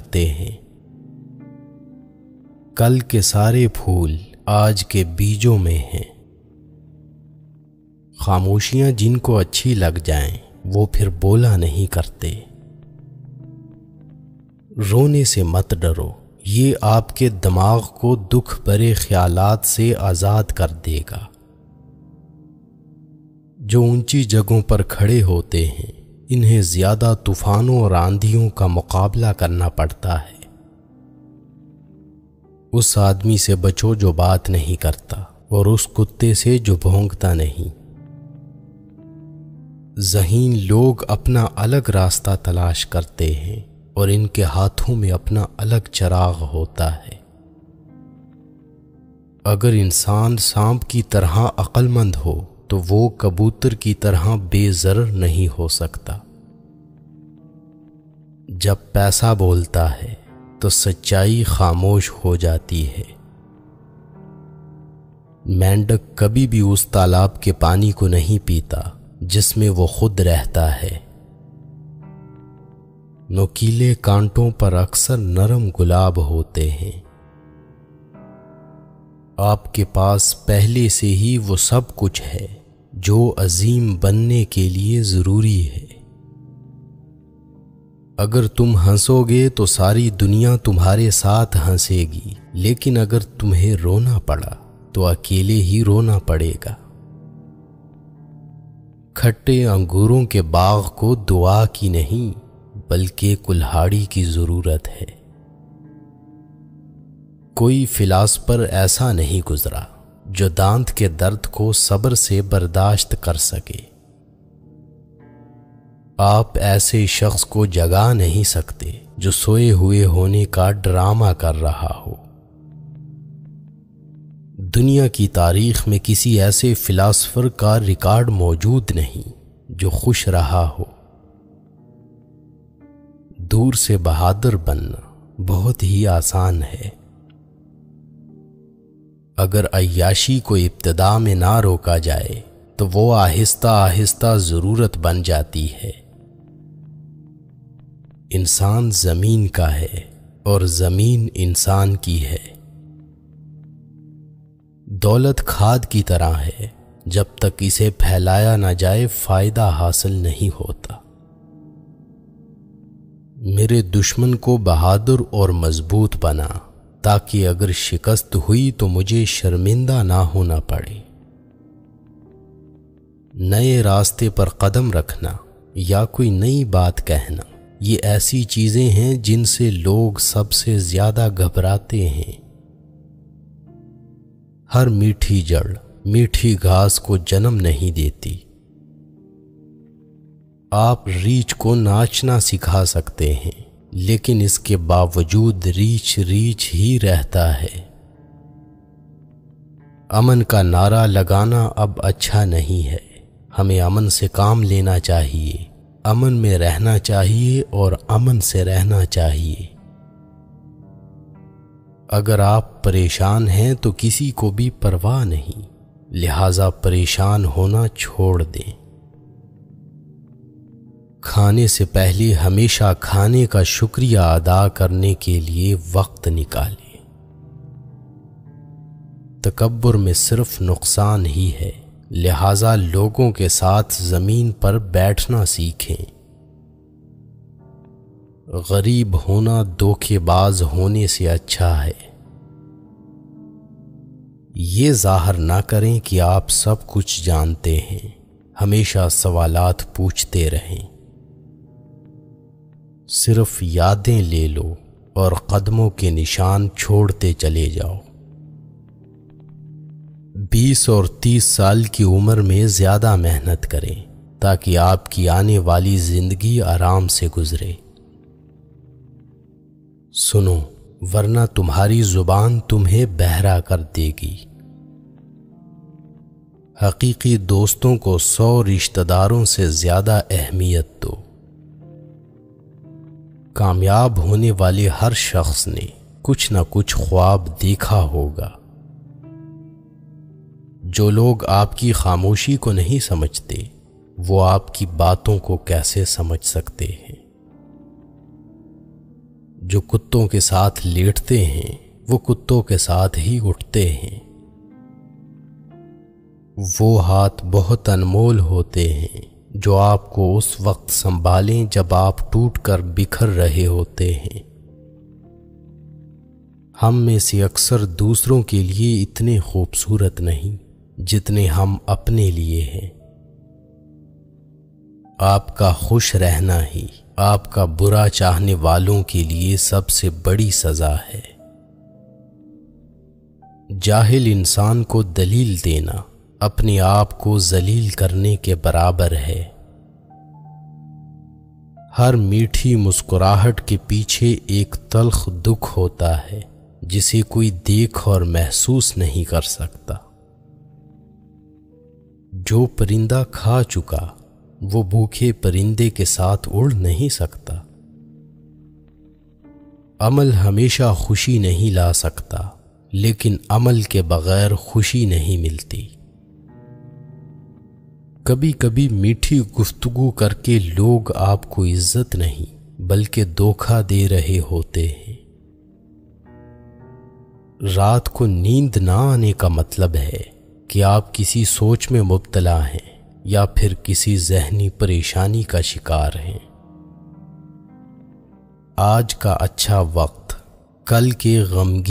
لگتے ہیں۔ کل کے سارے پھول آج کے بیجوں میں ہیں۔ خاموشیاں جن کو اچھی لگ جائیں وہ پھر بولا نہیں کرتے۔ رونے سے مت ڈرو، یہ آپ کے دماغ کو دکھ بھرے خیالات سے آزاد کر دے گا۔ جو اونچی جگہوں پر کھڑے ہوتے ہیں انہیں زیادہ طوفانوں اور آندھیوں کا مقابلہ کرنا پڑتا ہے۔ اس آدمی سے بچو جو بات نہیں کرتا اور اس کتے سے جو بھونکتا نہیں۔ ذہین لوگ اپنا الگ راستہ تلاش کرتے ہیں اور ان کے ہاتھوں میں اپنا الگ چراغ ہوتا ہے۔ اگر انسان سانپ کی طرح عقل مند ہو تو وہ کبوتر کی طرح بے ضرر نہیں ہو سکتا۔ جب پیسہ بولتا ہے تو سچائی خاموش ہو جاتی ہے۔ مینڈک کبھی بھی اس تالاب کے پانی کو نہیں پیتا جس میں وہ خود رہتا ہے۔ نوکیلے کانٹوں پر اکثر نرم گلاب ہوتے ہیں۔ آپ کے پاس پہلے سے ہی وہ سب کچھ ہے جو عظیم بننے کے لیے ضروری ہے۔ اگر تم ہنسو گے تو ساری دنیا تمہارے ساتھ ہنسے گی، لیکن اگر تمہیں رونا پڑا تو اکیلے ہی رونا پڑے گا۔ کھٹے انگوروں کے باغ کو دعا کی نہیں بلکہ کلہاڑی کی ضرورت ہے۔ کوئی فلاسفر ایسا نہیں گزرا جو دانت کے درد کو صبر سے برداشت کر سکے۔ آپ ایسے شخص کو جگا نہیں سکتے جو سوئے ہوئے ہونے کا ڈرامہ کر رہا ہو۔ دنیا کی تاریخ میں کسی ایسے فلاسفر کا ریکارڈ موجود نہیں جو خوش رہا ہو۔ دور سے بہادر بننا بہت ہی آسان ہے۔ اگر عیاشی کو ابتدا میں نہ روکا جائے تو وہ آہستہ آہستہ ضرورت بن جاتی ہے۔ انسان زمین کا ہے اور زمین انسان کی ہے۔ دولت کھاد کی طرح ہے، جب تک اسے پھیلایا نہ جائے فائدہ حاصل نہیں ہوتا۔ میرے دشمن کو بہادر اور مضبوط بنا تاکہ اگر شکست ہوئی تو مجھے شرمندہ نہ ہونا پڑے۔ نئے راستے پر قدم رکھنا یا کوئی نئی بات کہنا، یہ ایسی چیزیں ہیں جن سے لوگ سب سے زیادہ گھبراتے ہیں۔ ہر میٹھی جڑ میٹھی گھاس کو جنم نہیں دیتی۔ آپ ریچھ کو ناچنا سکھا سکتے ہیں، لیکن اس کے باوجود ریچھ ریچھ ہی رہتا ہے۔ امن کا نعرہ لگانا اب اچھا نہیں ہے۔ ہمیں امن سے کام لینا چاہیے، امن میں رہنا چاہیے اور امن سے رہنا چاہیے۔ اگر آپ پریشان ہیں تو کسی کو بھی پرواہ نہیں، لہذا پریشان ہونا چھوڑ دیں۔ کھانے سے پہلے ہمیشہ کھانے کا شکریہ ادا کرنے کے لیے وقت نکالیں۔ تکبر میں صرف نقصان ہی ہے، لہذا لوگوں کے ساتھ زمین پر بیٹھنا سیکھیں۔ غریب ہونا دھوکے باز ہونے سے اچھا ہے۔ یہ ظاہر نہ کریں کہ آپ سب کچھ جانتے ہیں، ہمیشہ سوالات پوچھتے رہیں۔ صرف یادیں لے لو اور قدموں کے نشان چھوڑتے چلے جاؤ۔ 20 اور 30 سال کی عمر میں زیادہ محنت کریں تاکہ آپ کی آنے والی زندگی آرام سے گزرے۔ سنو، ورنہ تمہاری زبان تمہیں بہرا کر دے گی۔ حقیقی دوستوں کو 100 رشتہ داروں سے زیادہ اہمیت دو۔ کامیاب ہونے والے ہر شخص نے کچھ نہ کچھ خواب دیکھا ہوگا۔ جو لوگ آپ کی خاموشی کو نہیں سمجھتے، وہ آپ کی باتوں کو کیسے سمجھ سکتے ہیں؟ جو کتوں کے ساتھ لیٹتے ہیں وہ کتوں کے ساتھ ہی اٹھتے ہیں۔ وہ ہاتھ بہت انمول ہوتے ہیں جو آپ کو اس وقت سنبھالیں جب آپ ٹوٹ کر بکھر رہے ہوتے ہیں۔ ہم میں سے اکثر دوسروں کے لیے اتنے خوبصورت نہیں جتنے ہم اپنے لیے ہیں۔ آپ کا خوش رہنا ہی آپ کا برا چاہنے والوں کے لیے سب سے بڑی سزا ہے۔ جاہل انسان کو دلیل دینا اپنے آپ کو ذلیل کرنے کے برابر ہے۔ ہر میٹھی مسکراہٹ کے پیچھے ایک تلخ دکھ ہوتا ہے جسے کوئی دیکھ اور محسوس نہیں کر سکتا۔ جو پرندہ کھا چکا وہ بھوکے پرندے کے ساتھ اڑ نہیں سکتا۔ عمل ہمیشہ خوشی نہیں لا سکتا، لیکن عمل کے بغیر خوشی نہیں ملتی۔ کبھی کبھی میٹھی گفتگو کر کے لوگ آپ کو عزت نہیں بلکہ دھوکہ دے رہے ہوتے ہیں۔ رات کو نیند نہ آنے کا مطلب ہے کہ آپ کسی سوچ میں مبتلا ہیں یا پھر کسی ذہنی پریشانی کا شکار ہیں۔ آج کا اچھا وقت کل کے غمگین